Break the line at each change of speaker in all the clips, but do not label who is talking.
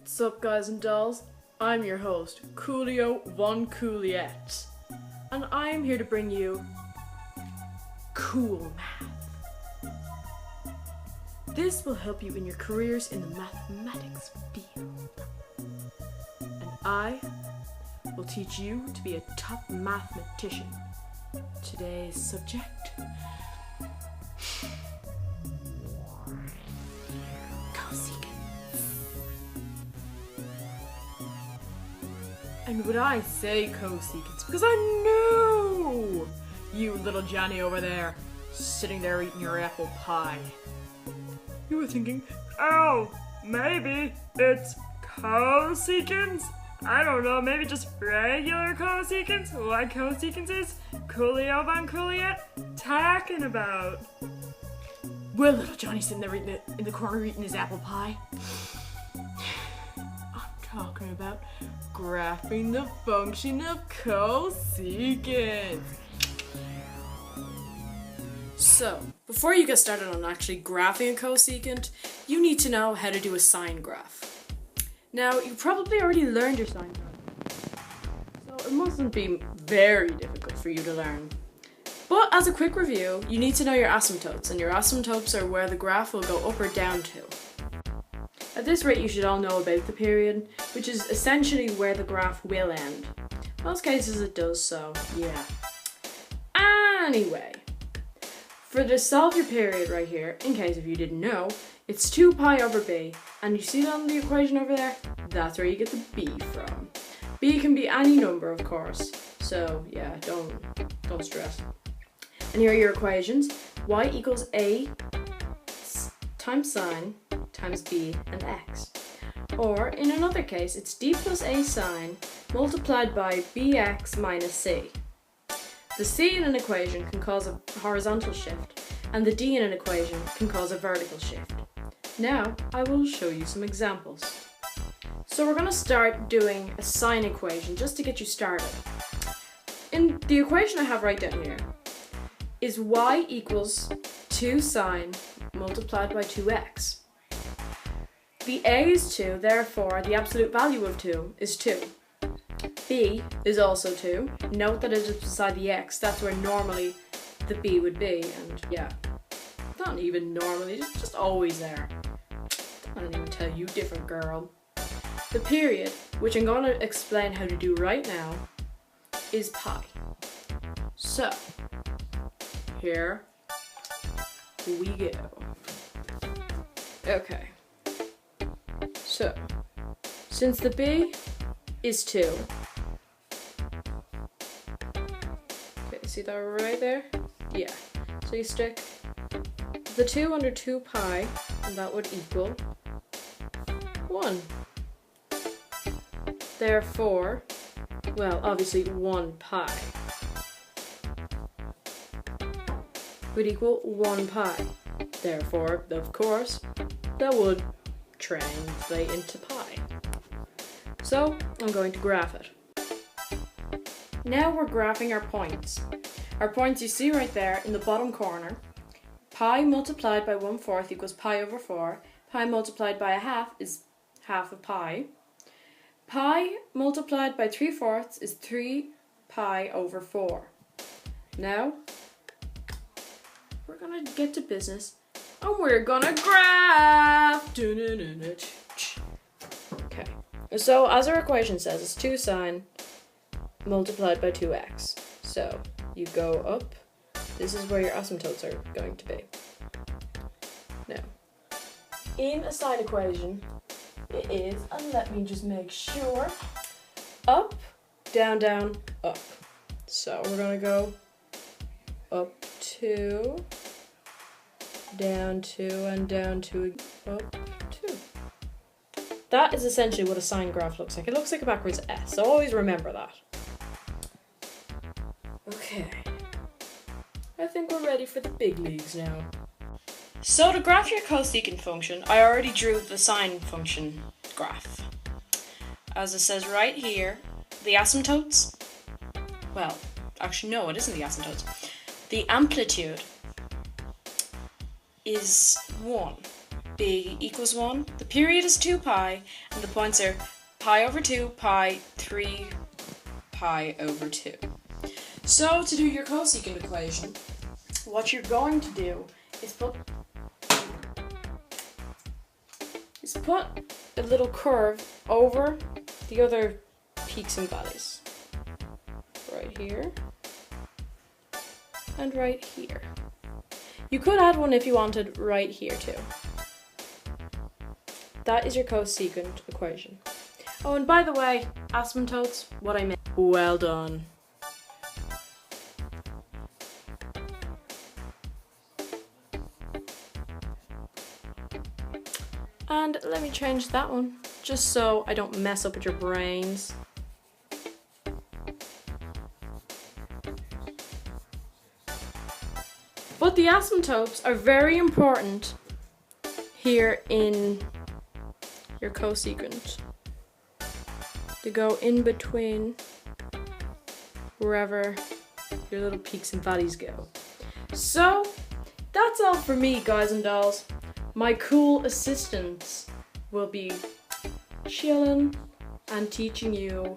What's up, guys and dolls? I'm your host, Coolio von Cooliette, and I am here to bring you cool math. This will help you in your careers in the mathematics field. And I will teach you to be a top mathematician. Today's subject: cosecant. And would I say cosecants? Because I know you little Johnny over there, sitting there eating your apple pie. You were thinking, oh, maybe it's cosecants? I don't know, maybe just regular cosecants? What cosecants is Coolio von Cooliette talking about? Well, little Johnny sitting there in the corner eating his apple pie. Talking about graphing the function of cosecant. So, before you get started on actually graphing a cosecant, you need to know how to do a sine graph. Now, you probably already learned your sine graph, so it mustn't be very difficult for you to learn. But as a quick review, you need to know your asymptotes, and your asymptotes are where the graph will go up or down to. At this rate, you should all know about the period, which is essentially where the graph will end. In most cases it does, so yeah. Anyway, for to solve your period right here, in case if you didn't know, it's 2 pi over b, and you see that on the equation over there? That's where you get the b from. B can be any number, of course, so yeah, don't stress. And here are your equations. Y equals a times sine times b and x. Or, in another case, it's d plus a sine multiplied by bx minus c. The c in an equation can cause a horizontal shift, and the d in an equation can cause a vertical shift. Now, I will show you some examples. So we're going to start doing a sine equation just to get you started. In the equation I have right down here is y equals 2 sine multiplied by 2x. The a is 2, therefore the absolute value of 2 is 2. B is also 2. Note that it is beside the x, that's where normally the b would be, and yeah, not even normally, just always there. I don't even tell you different, girl. The period, which I'm going to explain how to do right now, is pi. So, here we go. Okay. So, since the b is 2, okay, see that right there? Yeah. So you stick the 2 under 2 pi, and that would equal 1. Therefore, well, obviously 1 pi would equal 1 pi. Therefore, of course, that would translate into pi. So, I'm going to graph it. Now we're graphing our points. Our points you see right there in the bottom corner. Pi multiplied by 1/4 equals pi over 4. Pi multiplied by 1/2 is half of pi. Pi multiplied by 3/4 is 3 pi over 4. Now, we're gonna get to business. And we're gonna graph! Okay, so as our equation says, it's 2 sine multiplied by 2x. So, you go up. This is where your asymptotes are going to be. Now, in a sine equation, it is, and let me just make sure, up, down, down, up. So, we're gonna go up 2, down 2, and down 2, up 2. That is essentially what a sine graph looks like. It looks like a backwards S, so always remember that. Okay. I think we're ready for the big leagues now. So to graph your cosecant function, I already drew the sine function graph. As it says right here, the asymptotes, well, actually no, it isn't the asymptotes. The amplitude is 1. b equals 1, the period is 2 pi, and the points are pi over 2, pi, 3 pi over 2. So to do your cosecant equation, what you're going to do is put a little curve over the other peaks and valleys. Right here and right here. You could add one if you wanted right here too. That is your cosecant equation. Oh, and by the way, asymptotes, what I meant. Well done. And let me change that one, just so I don't mess up with your brains. But the asymptotes are very important here in your cosecant. They go in between wherever your little peaks and valleys go. So, that's all for me, guys and dolls. My cool assistants will be chilling and teaching you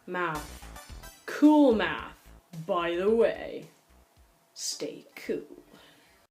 math. Cool math, by the way. Stay cool.